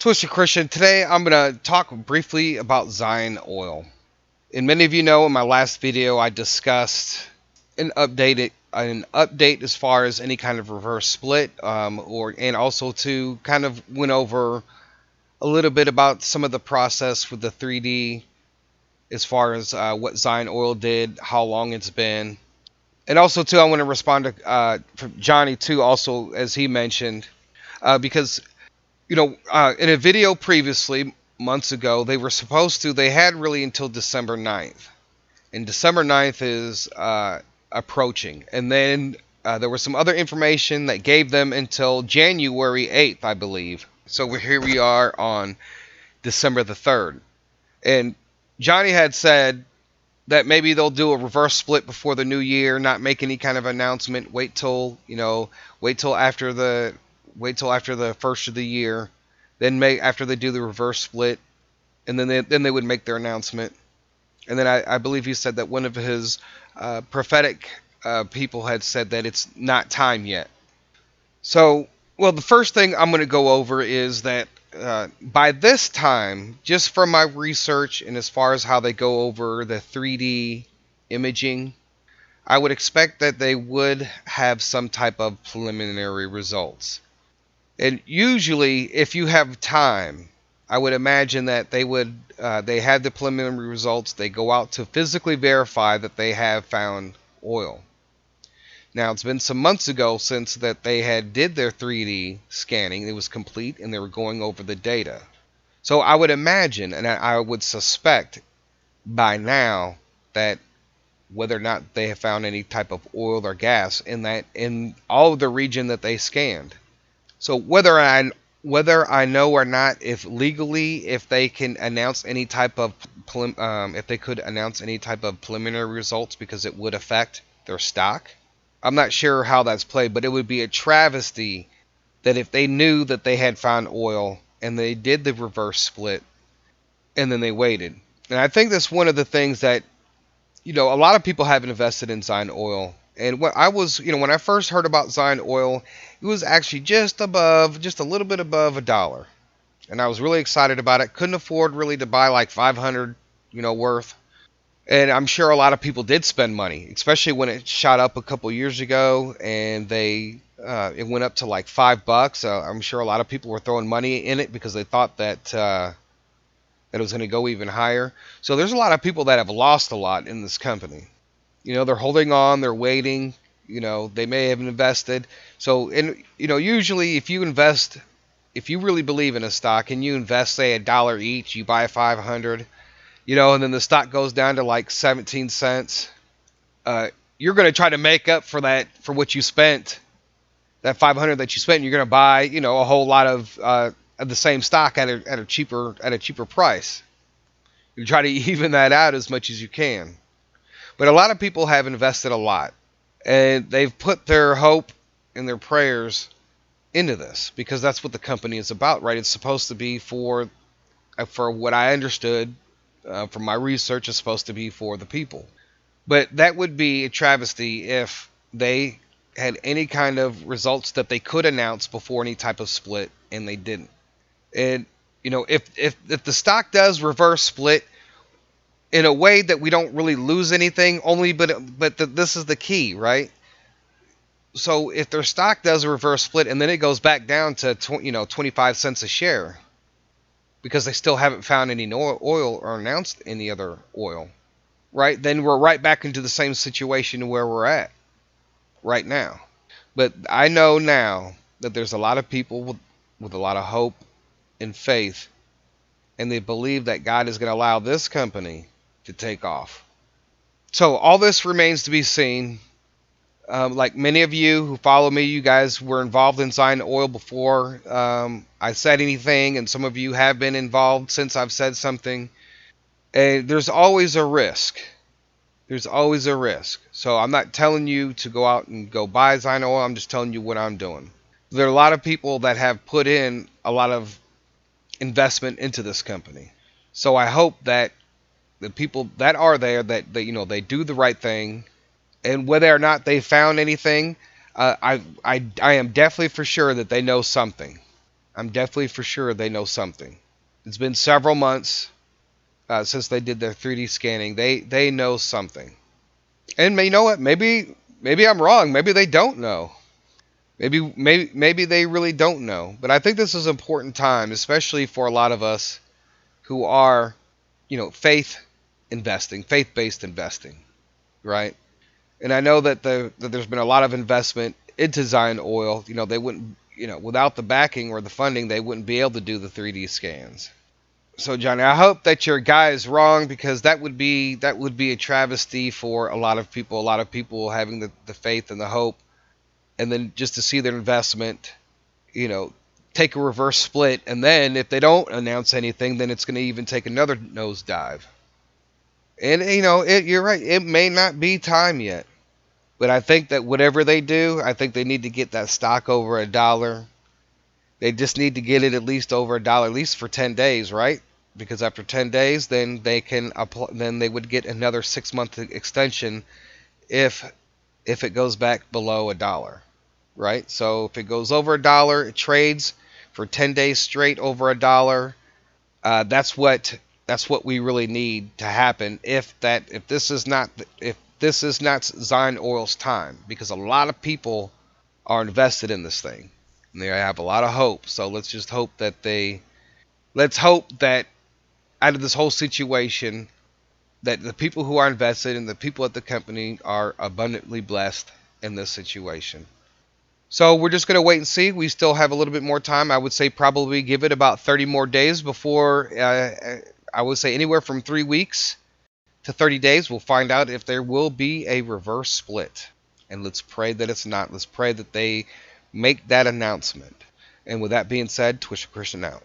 Twisted Christian. Today I'm going to talk briefly about Zion Oil. And many of you know in my last video I discussed an update as far as any kind of reverse split, and also to kind of went over a little bit about some of the process with the 3D as far as what Zion Oil did, how long it's been. And also too, I want to respond to from Johnny too, also as he mentioned, because in a video previously, months ago, they had really until December 9th. And December 9th is approaching. And then there was some other information that gave them until January 8th, I believe. So here we are on December the 3rd. And Johnny had said that maybe they'll do a reverse split before the new year, not make any kind of announcement, wait till after the first of the year, then after they do the reverse split, and then they would make their announcement. And then I believe he said that one of his prophetic people had said that it's not time yet. So, well, the first thing I'm going to go over is that by this time, just from my research and as far as how they go over the 3D imaging, I would expect that they would have some type of preliminary results. And usually, if you have time, I would imagine that they have the preliminary results. They go out to physically verify that they have found oil. Now, it's been some months ago since that they had did their 3D scanning. It was complete, and they were going over the data. So I would imagine, and I would suspect by now, that whether or not they have found any type of oil or gas in all of the region that they scanned. So whether I know or not if legally if they can announce any type of if they could announce any type of preliminary results because it would affect their stock. I'm not sure how that's played, but it would be a travesty that if they knew that they had found oil and they did the reverse split and then they waited. And I think that's one of the things that, a lot of people have invested in Zion Oil. And when I first heard about Zion Oil, it was actually just a little bit above $1. And I was really excited about it. Couldn't afford really to buy like 500, worth. And I'm sure a lot of people did spend money, especially when it shot up a couple years ago and it went up to like $5. I'm sure a lot of people were throwing money in it because they thought that it was going to go even higher. So there's a lot of people that have lost a lot in this company. They're holding on, they're waiting. They may have invested. So, usually if you really believe in a stock and you invest, say, $1 each, you buy 500. And then the stock goes down to like 17 cents. You're going to try to make up for that, for what you spent, that 500 that you spent. You're going to buy, a whole lot of the same stock at a cheaper price. You try to even that out as much as you can. But a lot of people have invested a lot, and they've put their hope and their prayers into this because that's what the company is about, right? It's supposed to be for what I understood. From my research, is supposed to be for the people. But that would be a travesty if they had any kind of results that they could announce before any type of split, and they didn't. And, if the stock does reverse split in a way that we don't really lose anything, this is the key, right? So if their stock does a reverse split and then it goes back down to 25 cents a share, because they still haven't found any oil or announced any other oil, right? Then we're right back into the same situation where we're at right now. But I know now that there's a lot of people with a lot of hope and faith, and they believe that God is going to allow this company to take off. So all this remains to be seen. Like many of you who follow me, you guys were involved in Zion Oil before I said anything, and some of you have been involved since I've said something. And there's always a risk. There's always a risk. So I'm not telling you to go out and go buy Zion Oil. I'm just telling you what I'm doing. There are a lot of people that have put in a lot of investment into this company. So I hope that the people that are there, that they do the right thing. And whether or not they found anything, I am definitely for sure that they know something. I'm definitely for sure they know something. It's been several months since they did their 3D scanning. They know something. And you know what? Maybe I'm wrong. Maybe they don't know. Maybe they really don't know. But I think this is an important time, especially for a lot of us who are, faith-based investing, right? And I know that that there's been a lot of investment into Zion Oil. They wouldn't, without the backing or the funding, they wouldn't be able to do the 3D scans. So Johnny, I hope that your guy is wrong, because that would be a travesty for a lot of people. A lot of people having the faith and the hope, and then just to see their investment, you know, take a reverse split, and then if they don't announce anything, then it's going to even take another nosedive. And you're right. It may not be time yet, but I think that whatever they do, I think they need to get that stock over $1. They just need to get it at least over $1, at least for 10 days, right? Because after 10 days, then they can apply, then they would get another 6-month extension if it goes back below $1, right? So if it goes over $1, it trades for 10 days straight over $1. That's what we really need to happen. If this is not Zion Oil's time, because a lot of people are invested in this thing, and they have a lot of hope. So let's hope that out of this whole situation, that the people who are invested and the people at the company are abundantly blessed in this situation. So we're just going to wait and see. We still have a little bit more time. I would say probably give it about 30 more days before, I would say anywhere from 3 weeks to 30 days. We'll find out if there will be a reverse split. And let's pray that it's not. Let's pray that they make that announcement. And with that being said, Twisted Christian out.